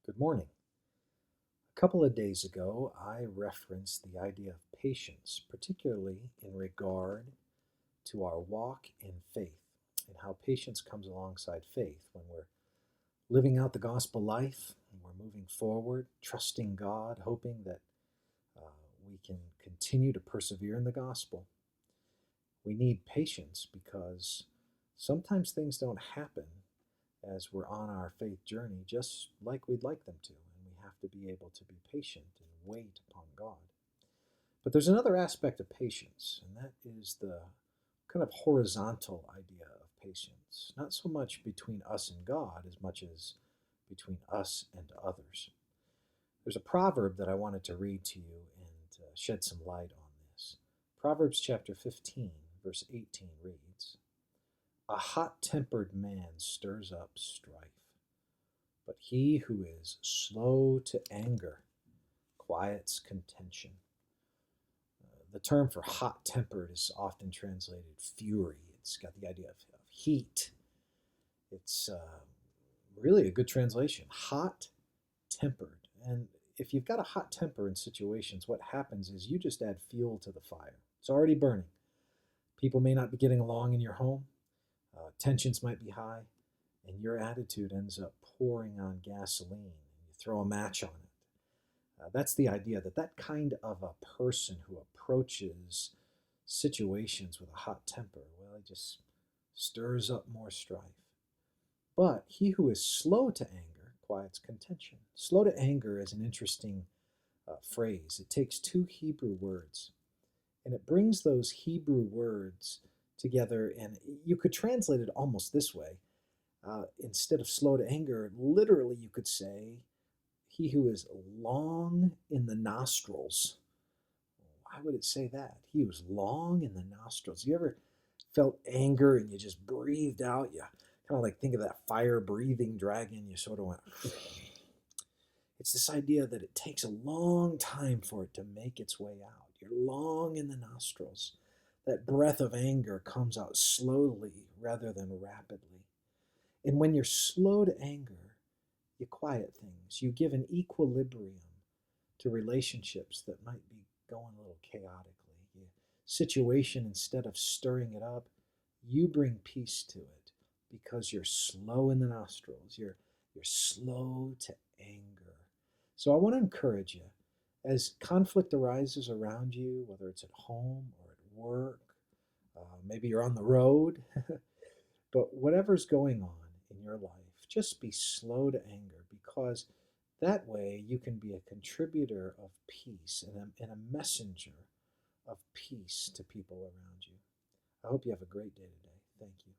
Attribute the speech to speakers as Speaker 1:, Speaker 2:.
Speaker 1: Good morning. A couple of days ago, I referenced the idea of patience, particularly in regard to our walk in faith and how patience comes alongside faith when we're living out the gospel life and we're moving forward, trusting God, hoping that uh, we can continue to persevere in the gospel. We need patience because sometimes things don't happen as we're on our faith journey just like we'd like them to. And we have to be able to be patient and wait upon God. But there's another aspect of patience, and that is the kind of horizontal idea of patience. Not so much between us and God as much as between us and others. There's a proverb that I wanted to read to you and shed some light on this. Proverbs chapter 15, verse 18 reads, "A hot-tempered man stirs up strife, but he who is slow to anger quiets contention." The term for hot-tempered is often translated fury. It's got the idea of heat. It's really a good translation, hot-tempered. And if you've got a hot temper in situations, what happens is you just add fuel to the fire. It's already burning. People may not be getting along in your home. Tensions might be high, and your attitude ends up pouring on gasoline. You throw a match on it. That's the idea that that kind of a person who approaches situations with a hot temper, well, he just stirs up more strife. But he who is slow to anger quiets contention. Slow to anger is an interesting phrase. It takes two Hebrew words, and it brings those Hebrew words together, and you could translate it almost this way. Instead of slow to anger, literally you could say, he who is long in the nostrils. Why would it say that? He was long in the nostrils. You ever felt anger and you just breathed out? You kind of like think of that fire breathing dragon. You sort of went. It's this idea that it takes a long time for it to make its way out. You're long in the nostrils. That breath of anger comes out slowly rather than rapidly. And when you're slow to anger, you quiet things. You give an equilibrium to relationships that might be going a little chaotically. Situation, instead of stirring it up, you bring peace to it because you're slow in the nostrils. You're slow to anger. So I want to encourage you as conflict arises around you, whether it's at home or at work, maybe you're on the road, but whatever's going on in your life, just be slow to anger because that way you can be a contributor of peace and a messenger of peace to people around you. I hope you have a great day today. Thank you.